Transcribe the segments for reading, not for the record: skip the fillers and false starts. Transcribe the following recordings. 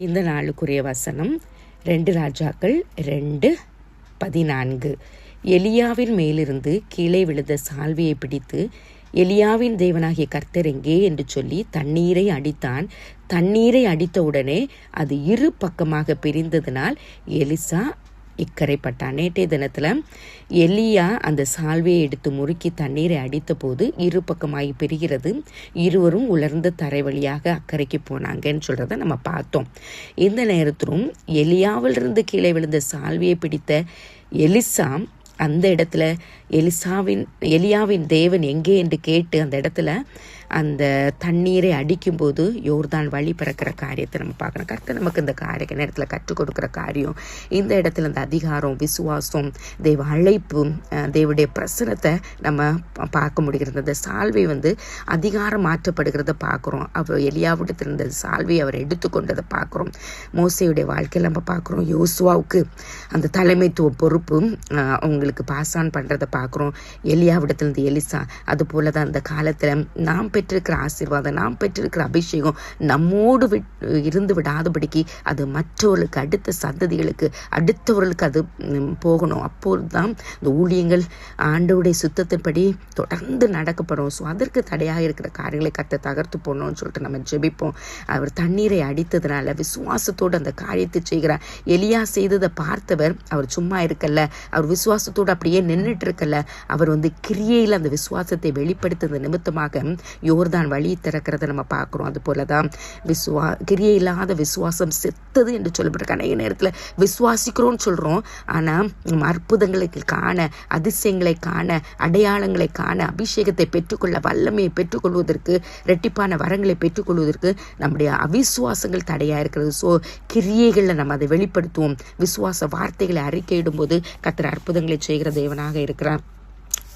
இந்த நாளுக்குரிய வசனம் 2 ராஜாக்கள் 2:14. எலியாவின் மேலிருந்து கீழே விழுந்த சால்வையை பிடித்து, எலியாவின் தேவனாகிய கர்த்தர் எங்கே என்று சொல்லி தண்ணீரை அடித்தான். தண்ணீரை அடித்தவுடனே அது இரு பக்கமாக பிரிந்ததினால் எலிசா இக்கரைப்பட்டான். நேற்றைய தினத்தில் எலியா அந்த சால்வையை எடுத்து முறுக்கி தண்ணீரை அடித்த போது இரு பக்கமாகி பிரிகிறது. இருவரும் உலர்ந்த தரை வழியாக அக்கறைக்கு போனாங்கன்னு சொல்கிறத நம்ம பார்த்தோம். இந்த நேரத்திலும் எலியாவிலிருந்து கீழே விழுந்த சால்வையை பிடித்த எலிசா அந்த இடத்துல எலியாவின் தேவன் எங்கே என்று கேட்டு அந்த இடத்துல அந்த தண்ணீரை அடிக்கும்போது யோர்தான் வழி பிறக்கிற காரியத்தை நம்ம பார்க்கணும். கர்த்தர் நமக்கு இந்த காரிய நேரத்தில் கற்றுக் கொடுக்குற காரியம், இந்த இடத்துல அந்த அதிகாரம், விசுவாசம், தெய்வ அழைப்பு, தேவனுடைய பிரசனத்தை நம்ம பார்க்க முடிகிறது. அந்த சால்வை அதிகாரம் மாற்றப்படுகிறத பார்க்குறோம். அவர் எலியாவிடத்தில் இருந்த சால்வை அவர் எடுத்துக்கொண்டதை பார்க்குறோம். மோசேயுடைய வாழ்க்கையில் நம்ம பார்க்குறோம். யோசுவாவுக்கு அந்த தலைமைத்துவ பொறுப்பு அவங்களுக்கு பாசான் பண்ணுறதை பார்க்குறோம். எலியாவிடத்திலிருந்து எலிசா. அது போல தான் அந்த காலத்தில் நாம் பெற்றிருக்கிற ஆசீர்வாதம், நாம் பெற்றிருக்கிற அபிஷேகம் நம்மோடு இருந்து விடாதபடிக்கு அது மற்றவர்களுக்கு, அடுத்த சந்ததிகளுக்கு, அடுத்தவர்களுக்கு அது போகணும். அப்போது தான் இந்த ஊழியங்கள் ஆண்டவருடைய சுத்தத்தின்படி தொடர்ந்து நடக்கப்படும். ஸோ அதற்கு தடையாக இருக்கிற காரியங்களை கர்த்தர் தகர்த்து போடணும்னு சொல்லிட்டு நம்ம ஜெபிப்போம். அவர் தண்ணீரை அடித்ததுனால விசுவாசத்தோடு அந்த காரியத்தை செய்கிறார். எலியா செய்ததை பார்த்தவர் அவர் சும்மா இருக்கல்ல, அவர் விசுவாசத்தோடு அப்படியே நின்றுட்டு இருக்கல, அவர் கிரியையில் அந்த விசுவாசத்தை வெளிப்படுத்துறது நிமித்தமாக யோர்தான் வழி திறக்கிறத நம்ம பார்க்குறோம். அது போலதான் கிரியை இல்லாத விசுவாசம் செத்தது என்று சொல்லப்பட்டிருக்க. அநேக நேரத்தில் விசுவாசிக்கிறோம்னு சொல்கிறோம், ஆனால் அற்புதங்களை காண, அதிசயங்களை காண, அடையாளங்களை காண, அபிஷேகத்தை பெற்றுக்கொள்ள, வல்லமையை பெற்றுக்கொள்வதற்கு, இரட்டிப்பான வரங்களை பெற்றுக்கொள்வதற்கு நம்முடைய அவிசுவாசங்கள் தடையாக இருக்கிறது. ஸோ கிரியைகளில் நம்ம அதை வெளிப்படுத்துவோம். விசுவாச வார்த்தைகளை அறிக்கையிடும் போது கர்த்தர் அற்புதங்களை செய்கிற தேவனாக இருக்கிறார்.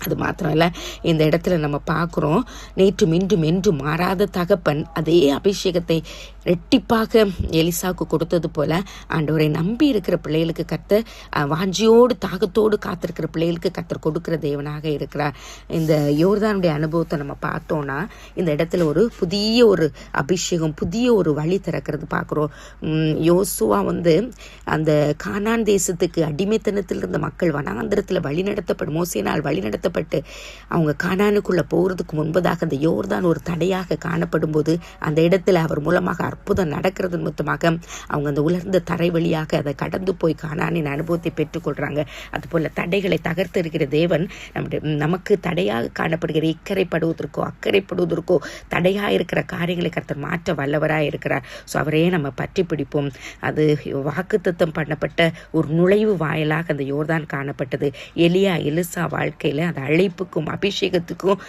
அது மாத்திரம் இல்லை, இந்த இடத்துல நம்ம பார்க்குறோம், நேற்றும் இன்றும் என்றும் மாறாத தகப்பன் அதே அபிஷேகத்தை ரெட்டிப்பாக எலிசாவுக்கு கொடுத்தது போல ஆண்டவரை நம்பி இருக்கிற பிள்ளைகளுக்கு கர்த்தர் வாஞ்சியோடு தாகத்தோடு காத்திருக்கிற பிள்ளைகளுக்கு கர்த்தர் கொடுக்கிற தேவனாக இருக்கிறார். இந்த யோர்தானுடைய அனுபவத்தை நம்ம பார்த்தோன்னா இந்த இடத்துல ஒரு புதிய ஒரு அபிஷேகம், புதிய ஒரு வழி திறக்கிறது பார்க்குறோம். யோசுவா அந்த கானான் தேசத்துக்கு அடிமைத்தனத்தில் இருந்த மக்கள் வனாந்திரத்தில் மோசேனால் வழிநடத்தப்பட்டு அவங்க கானானுக்குள்ள போகிறதுக்கு முன்பதாக அந்த யோர்தான் ஒரு தடையாக காணப்படும் போது அந்த இடத்துல அவர் மூலமாக அற்புதம் நடக்கிறது நிமித்தமாக அவங்க அந்த உலர்ந்த தரை வழியாக அதை கடந்து போய் கானானின் அனுபவத்தை பெற்றுக்கொள்றாங்க. அதுபோல தடைகளை தகர்த்திருக்கிற தேவன் நமக்கு தடையாக காணப்படுகிற இக்கரைப்படுவதற்கோ அக்கறைப்படுவதற்கோ தடையாக இருக்கிற காரியங்களை கர்த்தர் மாற்ற வல்லவராக இருக்கிறார். ஸோ அவரையே நம்ம பற்றி பிடிப்போம். அது வாக்குத்தத்தம் பண்ணப்பட்ட ஒரு நுழைவு வாயிலாக அந்த யோர்தான் காணப்பட்டது. எலிசா வாழ்க்கையில் அந்த அழைப்புக்கும் அபிஷேகத்துக்கும்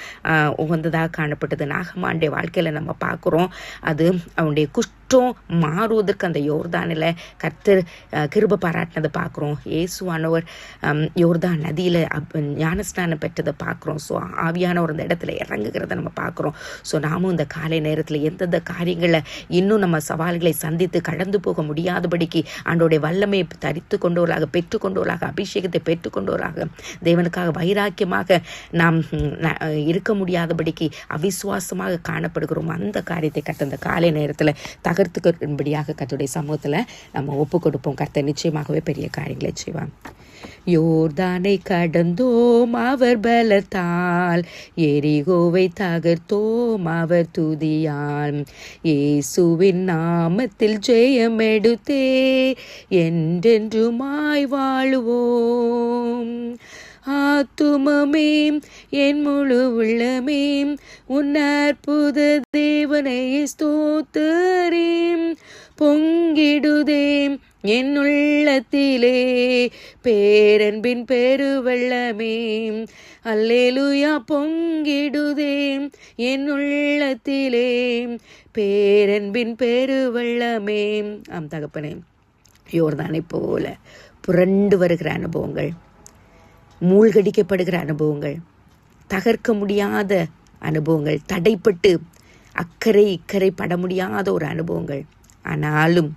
உகந்ததாக காணப்பட்டது. நாகமானுடைய வாழ்க்கையில் நம்ம பார்க்குறோம், அது அவனுடைய குஷ்டம் மாறுவதற்கு அந்த யோர்தானில் கர்த்தர் கிருபை பாராட்டினதை பார்க்குறோம். இயேசுவானவர் யோர்தான் நதியில் ஞானஸ்நானம் பெற்றதை பார்க்குறோம். ஸோ ஆவியானவர் அந்த இடத்துல இறங்குகிறத நம்ம பார்க்குறோம். ஸோ நாமும் இந்த காலை நேரத்தில் எந்தெந்த காரியங்களை இன்னும் நம்ம சவால்களை சந்தித்து கடந்து போக முடியாதபடிக்கு ஆண்டோடைய வல்லமையை தரித்து கொண்டவர்களாக, பெற்றுக்கொண்டவர்களாக, அபிஷேகத்தை பெற்றுக்கொண்டவர்களாக, தேவனுக்காக வைராக்கியமாக நாம் இருக்க முடியாதபடிக்கு அவிசுவாசமாக காணப்படுகிறோம். அந்த காரியத்தை கர்த்தர் அந்த காலை நேரத்தில் தகர்த்துக்கும்படியாக கர்த்தருடைய சமூகத்தில் நம்ம ஒப்பு கொடுப்போம். கர்த்தர் நிச்சயமாகவே பெரிய காரியங்களை செய்வான். யோர்தானை கடந்தோம் அவர் பலத்தால், எரிகோவை தகர்த்தோம் அவர் துதியால், இயேசுவின் நாமத்தில் ஜெயம் எடுத்தே என்றென்றுமாய் வாழுவோம். ஆத்துமமே என் முழு உள்ளமே உன் அற்புத தேவனை ஸ்தோத்திரேன். பொங்கிடுதே என் உள்ளத்திலே பேரன்பின் பெருவெள்ளமே, அல்லேலூயா. பொங்கிடுதே என் உள்ளத்திலே பேரன்பின் பெருவெள்ளமே. ஆம் தகப்பனே, யோர்தானை போல புரண்டு வருகிற அனுபவங்கள், மூழ்கடிக்கப்படுகிற அனுபவங்கள், தகர்க்க முடியாத அனுபவங்கள், தடைப்பட்டு அக்கறை இக்கரை பட முடியாத ஒரு அனுபவங்கள், ஆனாலும்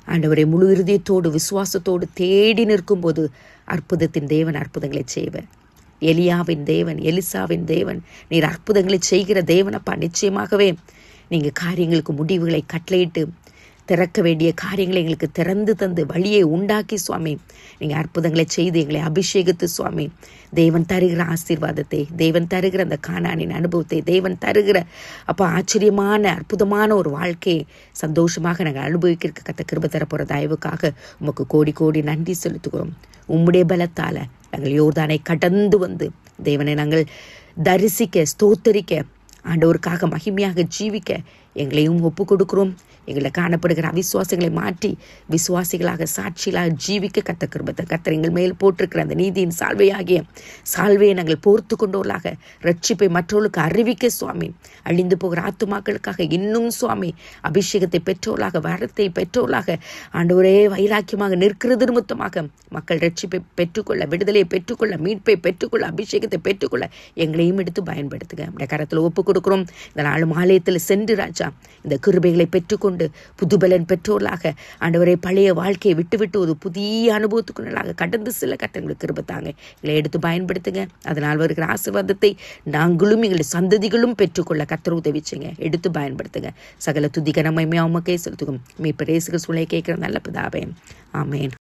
ஆண்டவரை முழு இருதயத்தோடு விசுவாசத்தோடு தேடி நிற்கும் போது அற்புதத்தின் தேவன் அற்புதங்களை செய்வர். எலியாவின் தேவன், எலிசாவின் தேவன், நீர் அற்புதங்களை செய்கிற தேவனப்பா. நிச்சயமாகவே நீங்கள் காரியங்களுக்கு முடிவுகளை கட்டளையிட்டு திறக்க வேண்டிய காரியங்களை எங்களுக்கு திறந்து தந்து வழியை உண்டாக்கி சுவாமி நீங்கள் அற்புதங்களை செய்து எங்களை அபிஷேகித்து சுவாமி தேவன் தருகிற ஆசீர்வாதத்தை, தேவன் தருகிற அந்த கானானின் அனுபவத்தை, தேவன் தருகிற ஆச்சரியமான அற்புதமான ஒரு வாழ்க்கையை சந்தோஷமாக நாங்கள் அனுபவிக்க கத்த கிருபை தரப்போகிற தயவுக்காக உமக்கு கோடி கோடி நன்றி செலுத்துகிறோம். உம்முடைய பலத்தால் நாங்கள் யோர்தானை கடந்து வந்து தேவனை நாங்கள் தரிசிக்க, ஸ்தோத்தரிக்க, ஆண்டவருக்காக மகிமையாக ஜீவிக்க எங்களையும் ஒப்பு கொடுக்கிறோம். எங்களை காணப்படுகிற அவிசுவாசங்களை மாற்றி விசுவாசிகளாக, சாட்சிகளாக ஜீவிக்க கத்த கிருபை கத்தர் எங்கள் மேல் போட்டிருக்கிற அந்த நீதியின் சால்வையை நாங்கள் போர்த்து கொண்டோர்களாக ரட்சிப்பை மற்றவர்களுக்கு அறிவிக்க சுவாமி, அழிந்து போகிற ஆத்துமாக்களுக்காக இன்னும் சுவாமி அபிஷேகத்தை பெற்றோர்களாக, வரத்தை பெற்றோர்களாக ஆண்டவரே வைராக்கியமாக நிற்கிறது நிமித்தமாக மக்கள் ரட்சிப்பை பெற்றுக்கொள்ள, விடுதலையை பெற்றுக்கொள்ள, மீட்பை பெற்றுக்கொள்ள, அபிஷேகத்தை பெற்றுக்கொள்ள எங்களையும் எடுத்து பயன்படுத்துங்க. நம்முடைய கரத்தில் ஒப்பு கொடுக்கிறோம். இந்த நாளும் ஆலயத்தில் சென்று ராஜா இந்த கிருபைகளை பெற்றுக்கொண்டு புதுபலன் பெற்றோர்களாக ஆண்டவரை பழைய வாழ்க்கையை விட்டுவிட்டு ஒரு புதிய அனுபவத்துக்குள்ளாக கடந்து செல்ல கர்த்தங்களுக்கு கிருபை தாங்க. எங்களை எடுத்து பயன்படுத்துங்க. அதனால் வருகிற ஆசீர்வாதத்தை நாங்களும் எங்களுடைய சந்ததிகளும் பெற்றுக்கொள்ள கர்த்தர் உதவி செய்யுங்க. எடுத்து பயன்படுத்துங்க. சகல துதிகரமையுமே உமக்கே செலுத்துகும். மீட்பர் இயேசு கிறிஸ்துவின் கேட்கிற நல்ல பிதாவே, ஆமென்.